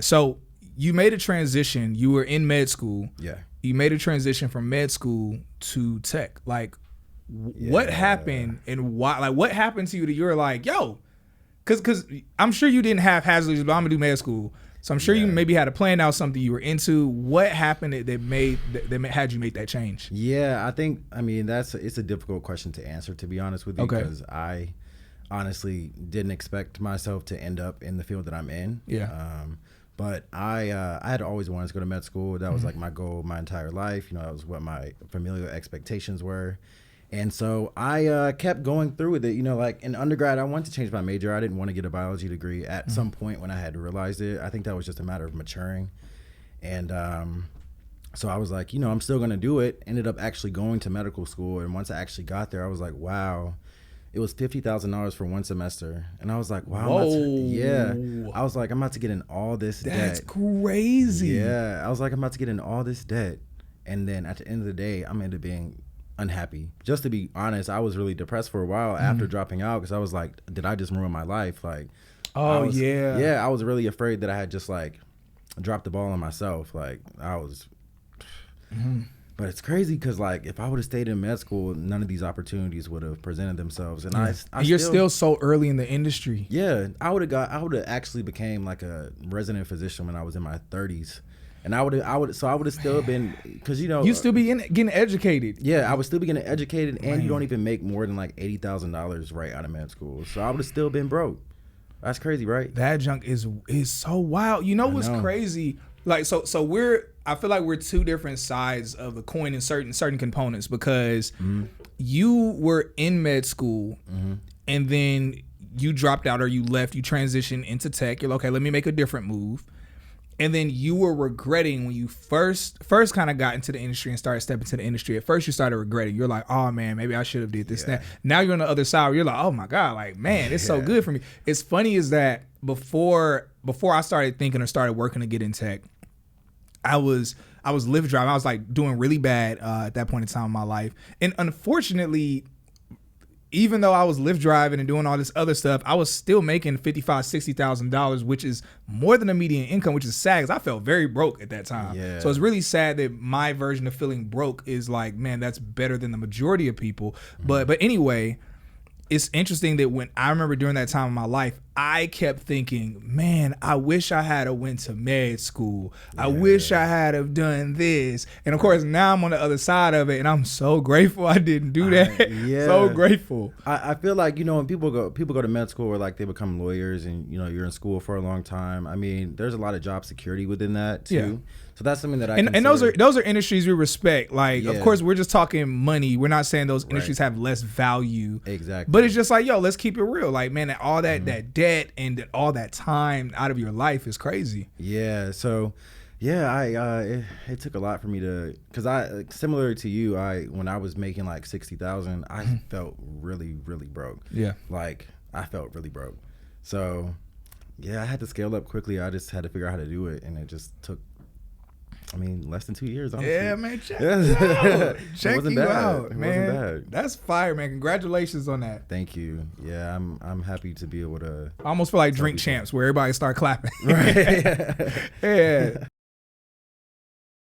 So you made a transition. You were in med school. Yeah. You made a transition from med school to tech. Like, what happened and why? Like, what happened to you that you were like, yo, because I'm sure you didn't have hazards, but I'm gonna do med school. So I'm sure you maybe had a plan out, something you were into. What happened that had you make that change? Yeah, I mean, it's a difficult question to answer, to be honest with you, because I honestly didn't expect myself to end up in the field that I'm in. Yeah. But I had always wanted to go to med school. That was like my goal my entire life. You know, that was what my familial expectations were. And so I kept going through with it. You know, like in undergrad, I wanted to change my major. I didn't want to get a biology degree at some point when I had realized it. I think that was just a matter of maturing. And so I was like, you know, I'm still going to do it. Ended up actually going to medical school. And once I actually got there, I was like, wow, it was $50,000 for one semester. And I was like, wow. I was like, I'm about to get in all this debt. That's crazy. Yeah. I was like, I'm about to get in all this debt. And then at the end of the day, I'm ended up being unhappy. Just to be honest, I was really depressed for a while after dropping out, because I was like, did I just ruin my life? Like, I was really afraid that I had just like dropped the ball on myself. Like I was, but it's crazy because like if I would have stayed in med school, none of these opportunities would have presented themselves. And you're still so early in the industry. Yeah, I would have actually became like a resident physician when I was in my 30s. And I would have still been, because you know you still be getting educated. Yeah, I would still be getting educated, and you don't even make more than like $80,000 right out of med school. So I would have still been broke. That's crazy, right? That junk is so wild. You know what's crazy? Like so I feel like we're two different sides of the coin in certain components, because you were in med school and then you dropped out or you left. You transitioned into tech. You're like, okay, let me make a different move. And then you were regretting when you first kind of got into the industry and started stepping into the industry. At first, you started regretting. You're like, oh, man, maybe I should have did this. Now you're on the other side where you're like, oh, my God, like, man, it's so good for me. It's funny is that before I started thinking or started working to get in tech, I was Lyft driving. I was like doing really bad at that point in time in my life. And unfortunately, even though I was Lyft driving and doing all this other stuff, I was still making $55,000, $60,000, which is more than a median income, which is sad because I felt very broke at that time. Yeah. So it's really sad that my version of feeling broke is like, man, that's better than the majority of people. But anyway, it's interesting that when I remember during that time in my life, I kept thinking, man, I wish I had went to med school. I wish I had have done this. And of course, now I'm on the other side of it, and I'm so grateful I didn't do that. So grateful. I feel like, you know, when people go to med school, or like they become lawyers, and you know you're in school for a long time. I mean, there's a lot of job security within that too. Yeah. So that's something that I and those are industries we respect. Like, of course, we're just talking money. We're not saying those industries have less value. Exactly. But it's just like, yo, let's keep it real. Like, man, all that debt and all that time out of your life is crazy. Yeah. So, it took a lot for me to, because I, similar to you, when I was making like 60,000, I felt really, really broke. Yeah. Like I felt really broke. So, yeah, I had to scale up quickly. I just had to figure out how to do it, and it just took, I mean, less than 2 years, honestly. Yeah, man, check you out. Check you out, man. It wasn't bad. That's fire, man. Congratulations on that. Thank you. Yeah, I'm happy to be able to. I almost feel like Drink Champs, where everybody start clapping. Right. Yeah.